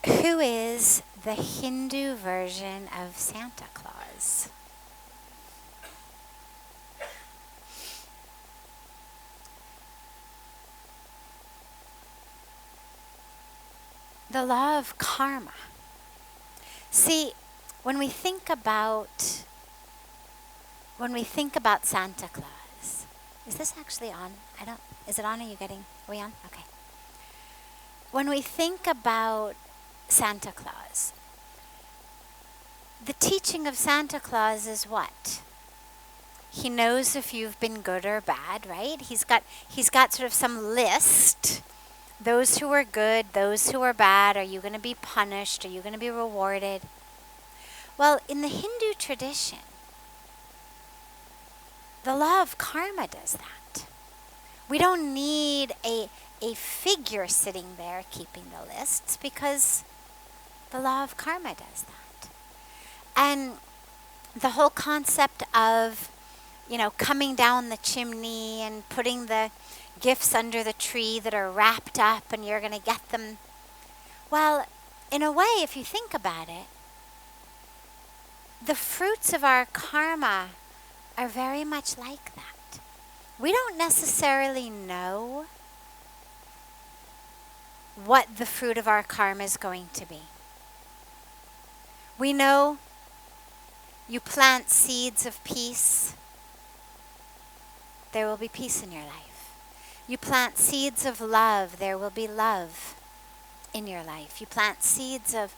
Who is the Hindu version of Santa Claus? The law of karma. See, when we think about Santa Claus, is this actually on? Is it on? Are we on? Okay. When we think about Santa Claus, the teaching of Santa Claus is what? He knows if you've been good or bad, right? He's got sort of some list. Those who are good, those who are bad, are you going to be punished? Are you going to be rewarded? Well, in the Hindu tradition, the law of karma does that. We don't need a figure sitting there keeping the lists because the law of karma does that. And the whole concept of, coming down the chimney and putting the gifts under the tree that are wrapped up and you're going to get them. Well, in a way, if you think about it, the fruits of our karma are very much like that. We don't necessarily know what the fruit of our karma is going to be. We know you plant seeds of peace, there will be peace in your life. You plant seeds of love, there will be love in your life. You plant seeds of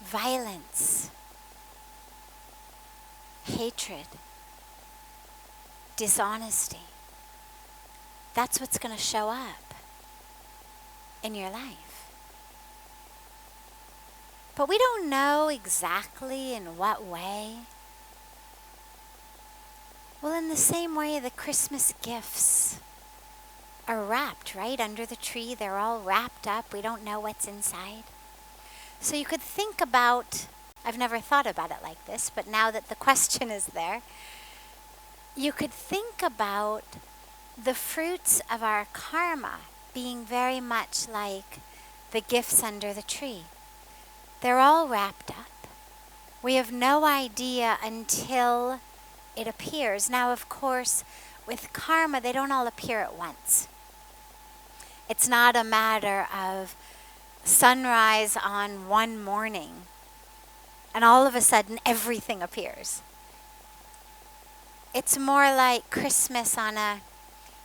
violence, hatred, dishonesty. That's what's going to show up in your life. But we don't know exactly in what way. Well, in the same way, the Christmas gifts are wrapped right under the tree. They're all wrapped up. We don't know what's inside. So you could think about, I've never thought about it like this, but now that the question is there, you could think about the fruits of our karma being very much like the gifts under the tree. They're all wrapped up. We have no idea until it appears. Now, of course, with karma, they don't all appear at once. It's not a matter of sunrise on one morning and all of a sudden everything appears. It's more like Christmas on a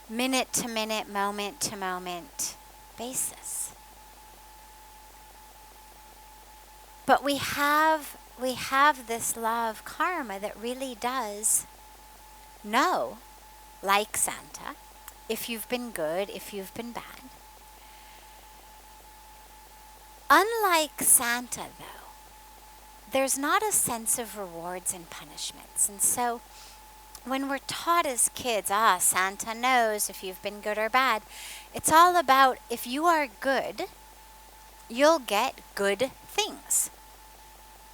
minute-to-minute, moment-to-moment basis. But we have this law of karma that really does know, like Santa, if you've been good, if you've been bad. Unlike Santa, though, there's not a sense of rewards and punishments. And so when we're taught as kids, Santa knows if you've been good or bad, it's all about if you are good, you'll get good things.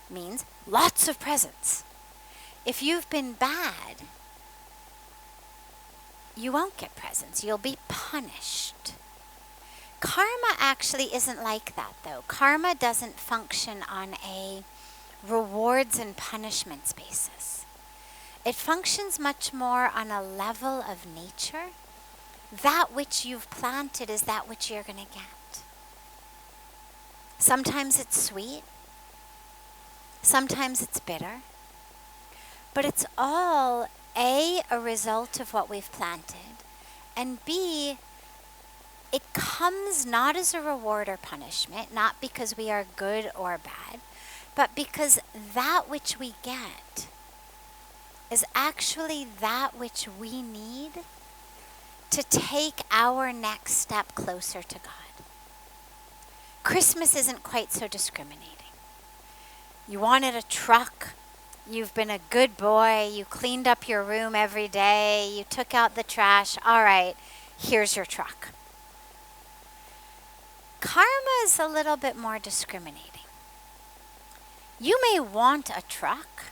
Means lots of presents. If you've been bad, you won't get presents. You'll be punished. Karma actually isn't like that, though. Karma doesn't function on a rewards and punishments basis. It functions much more on a level of nature. That which you've planted is that which you're going to get. Sometimes it's sweet. Sometimes it's bitter. But it's all A, a result of what we've planted, and B, it comes not as a reward or punishment, not because we are good or bad, but because that which we get is actually that which we need to take our next step closer to God. Christmas isn't quite so discriminating. You wanted a truck. You've been a good boy. You cleaned up your room every day. You took out the trash. All right, here's your truck. Karma is a little bit more discriminating. You may want a truck,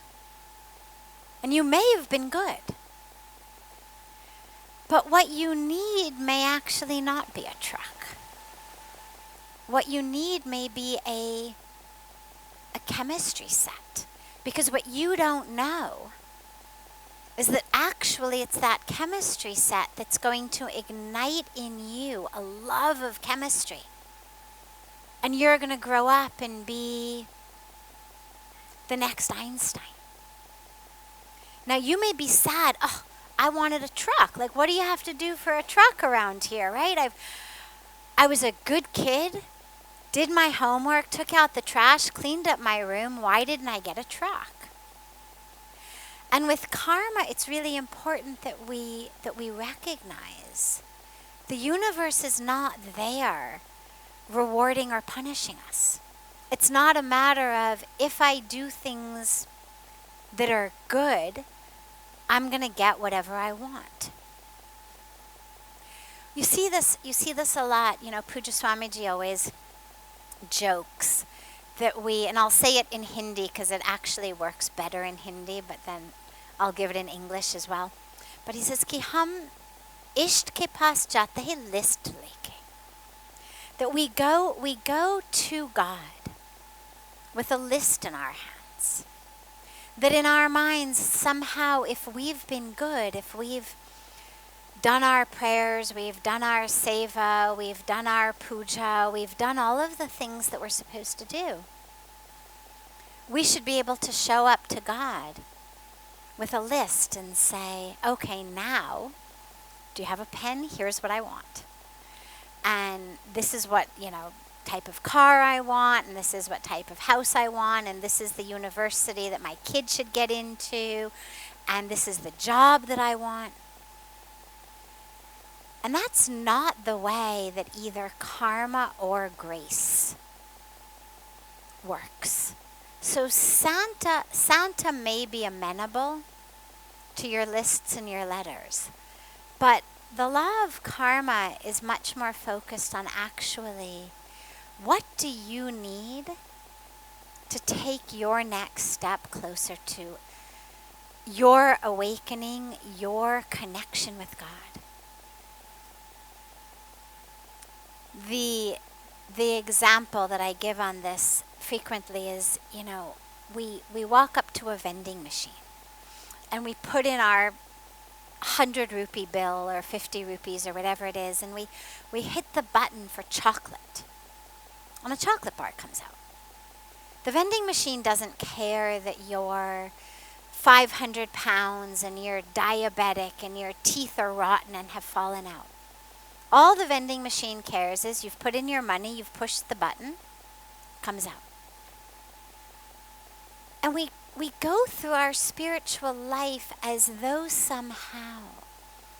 and you may have been good. But what you need may actually not be a truck. What you need may be a chemistry set. Because what you don't know is that actually it's that chemistry set that's going to ignite in you a love of chemistry. And you're going to grow up and be the next Einstein. Now you may be sad, oh, I wanted a truck. Like, what do you have to do for a truck around here, right? I was a good kid, did my homework, took out the trash, cleaned up my room. Why didn't I get a truck? And with karma, it's really important that we recognize the universe is not there rewarding or punishing us. It's not a matter of if I do things that are good, I'm going to get whatever I want. You see this a lot. Puja Swamiji always jokes that and I'll say it in Hindi because it actually works better in Hindi, but then I'll give it in English as well. But he says कि हम इष्ट के पास जाते हैं list लेके. That we go to God with a list in our hands. That in our minds, somehow, if we've been good, if we've done our prayers, we've done our seva, we've done our puja, we've done all of the things that we're supposed to do, we should be able to show up to God with a list and say, okay, now, do you have a pen? Here's what I want. And this is what, type of car I want, and this is what type of house I want, and this is the university that my kid should get into, and this is the job that I want. And that's not the way that either karma or grace works. So Santa may be amenable to your lists and your letters, but the law of karma is much more focused on actually, what do you need to take your next step closer to your awakening, your connection with God? The example that I give on this frequently is, we walk up to a vending machine and we put in our 100 rupee bill or 50 rupees or whatever it is, and we hit the button for chocolate. And a chocolate bar comes out. The vending machine doesn't care that you're 500 pounds and you're diabetic and your teeth are rotten and have fallen out. All the vending machine cares is you've put in your money, you've pushed the button, comes out. And we go through our spiritual life as though somehow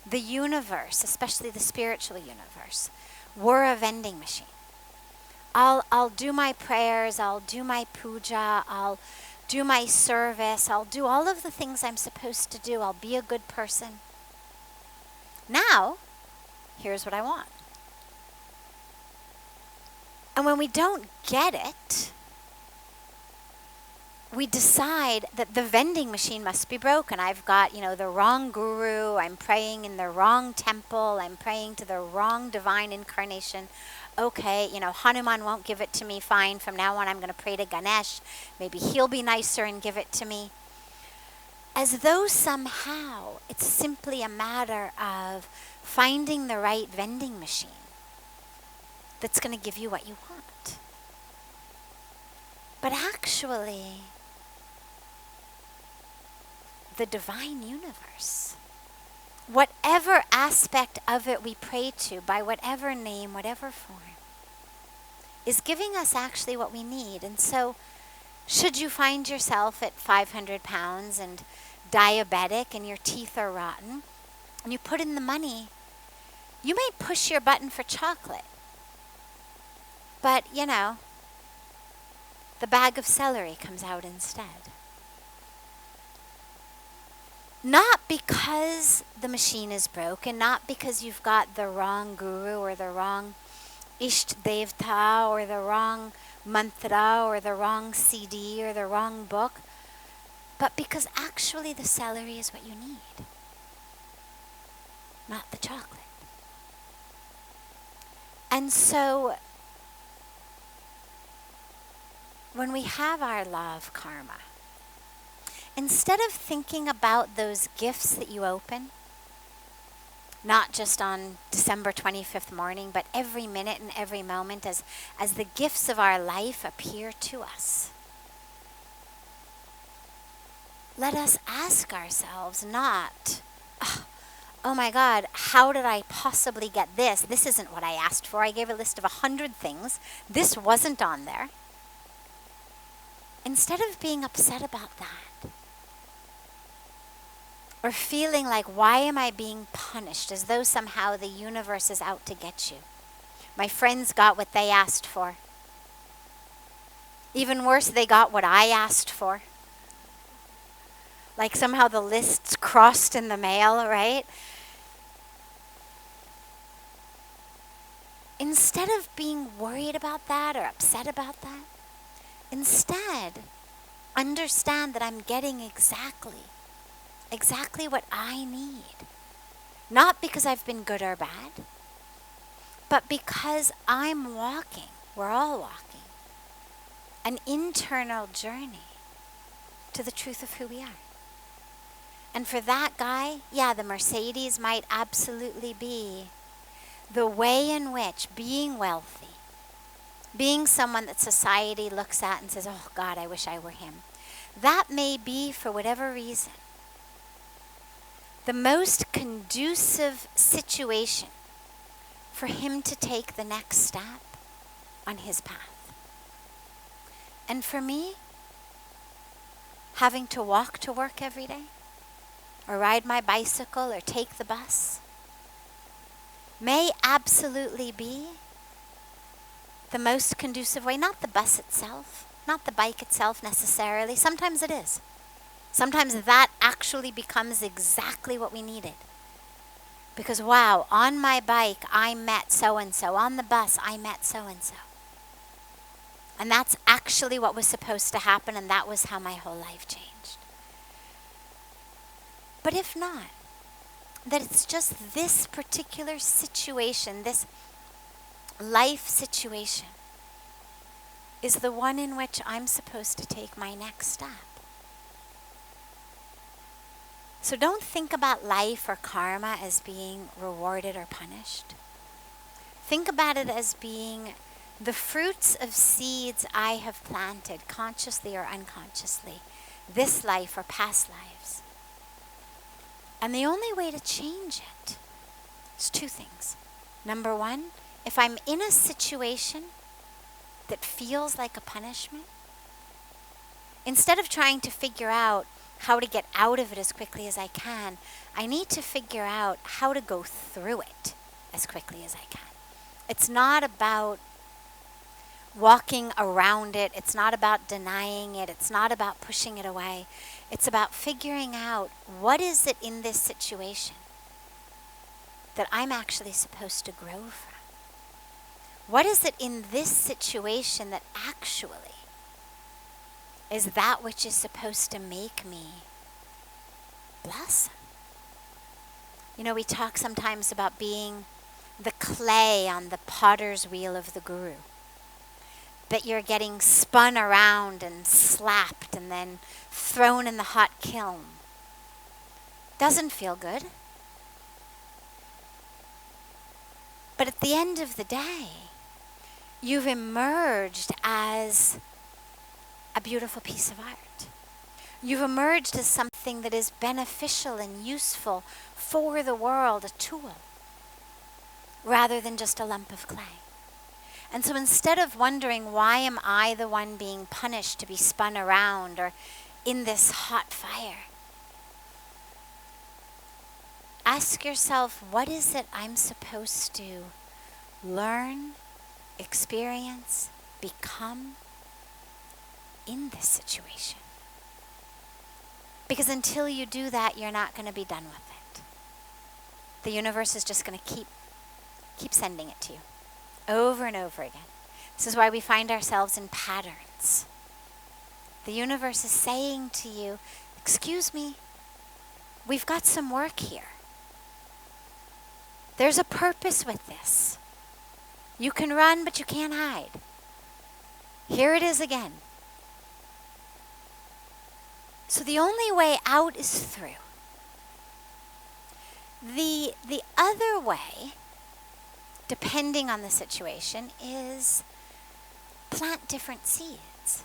the universe, especially the spiritual universe, were a vending machine. I'll do my prayers, I'll do my puja, I'll do my service, I'll do all of the things I'm supposed to do, I'll be a good person. Now, here's what I want. And when we don't get it, we decide that the vending machine must be broken. I've got, the wrong guru, I'm praying in the wrong temple, I'm praying to the wrong divine incarnation. Okay, Hanuman won't give it to me, fine, from now on I'm going to pray to Ganesh. Maybe he'll be nicer and give it to me. As though somehow it's simply a matter of finding the right vending machine that's going to give you what you want. But actually, the divine universe, whatever aspect of it we pray to, by whatever name, whatever form, is giving us actually what we need. And so, should you find yourself at 500 pounds and diabetic and your teeth are rotten, and you put in the money, you may push your button for chocolate. But, the bag of celery comes out instead. Not because the machine is broken, not because you've got the wrong guru or the wrong Isht Devta or the wrong mantra or the wrong CD or the wrong book, but because actually the celery is what you need. not the chocolate. And so when we have our law of karma, instead of thinking about those gifts that you open, not just on December 25th morning, but every minute and every moment as the gifts of our life appear to us, let us ask ourselves not, oh my God, how did I possibly get this? This isn't what I asked for. I gave a list of 100 things. This wasn't on there. Instead of being upset about that, or feeling like, why am I being punished, as though somehow the universe is out to get you. My friends got what they asked for. Even worse, they got what I asked for. Like somehow the list's crossed in the mail, right? Instead of being worried about that or upset about that, instead, understand that I'm getting exactly what I need. Not because I've been good or bad, but because I'm walking, we're all walking, an internal journey to the truth of who we are. And for that guy, yeah, the Mercedes might absolutely be the way in which being wealthy, being someone that society looks at and says, oh God, I wish I were him. That may be, for whatever reason, the most conducive situation for him to take the next step on his path. And for me, having to walk to work every day, or ride my bicycle, or take the bus, may absolutely be the most conducive way. Not the bus itself, not the bike itself necessarily. Sometimes it is. Sometimes that actually becomes exactly what we needed. Because wow, on my bike I met so-and-so. On the bus I met so-and-so. And that's actually what was supposed to happen, and that was how my whole life changed. But if not, that it's just this particular situation, this life situation, is the one in which I'm supposed to take my next step. So don't think about life or karma as being rewarded or punished. Think about it as being the fruits of seeds I have planted, consciously or unconsciously, this life or past lives. And the only way to change it is two things. Number one, if I'm in a situation that feels like a punishment, instead of trying to figure out how to get out of it as quickly as I can, I need to figure out how to go through it as quickly as I can. It's not about walking around it. It's not about denying it. It's not about pushing it away. It's about figuring out, what is it in this situation that I'm actually supposed to grow from? What is it in this situation that actually is that which is supposed to make me blossom? You know, we talk sometimes about being the clay on the potter's wheel of the guru. That you're getting spun around and slapped and then thrown in the hot kiln. Doesn't feel good. But at the end of the day, you've emerged as a beautiful piece of art. You've emerged as something that is beneficial and useful for the world, a tool, rather than just a lump of clay. And so instead of wondering, why am I the one being punished to be spun around or in this hot fire, ask yourself, what is it I'm supposed to learn, experience, become in this situation? Because until you do that, you're not going to be done with it. The universe is just going to keep sending it to you over and over again. This is why we find ourselves in patterns. The universe is saying to you, excuse me, we've got some work here. There's a purpose with this. You can run, but you can't hide. Here it is again. So the only way out is through. The other way, depending on the situation, is plant different seeds.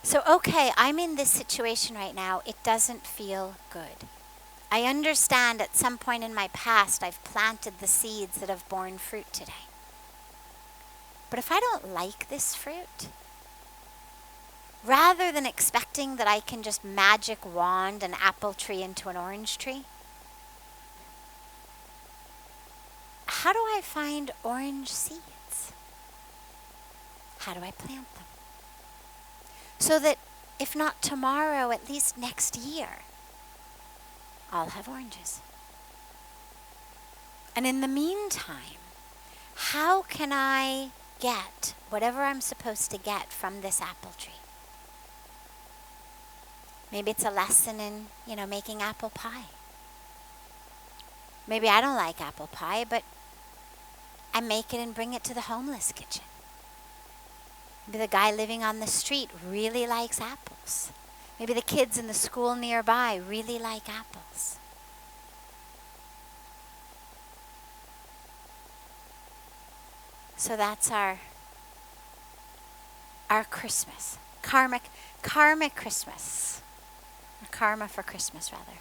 So, okay, I'm in this situation right now. It doesn't feel good. I understand at some point in my past I've planted the seeds that have borne fruit today. But if I don't like this fruit, rather than expecting that I can just magic wand an apple tree into an orange tree, how do I find orange seeds? How do I plant them? So that if not tomorrow, at least next year, I'll have oranges. And in the meantime, how can I get whatever I'm supposed to get from this apple tree? Maybe it's a lesson in, making apple pie. Maybe I don't like apple pie, but I make it and bring it to the homeless kitchen. Maybe the guy living on the street really likes apples. Maybe the kids in the school nearby really like apples. So that's our Christmas. Karmic Christmas. Or karma for Christmas, rather.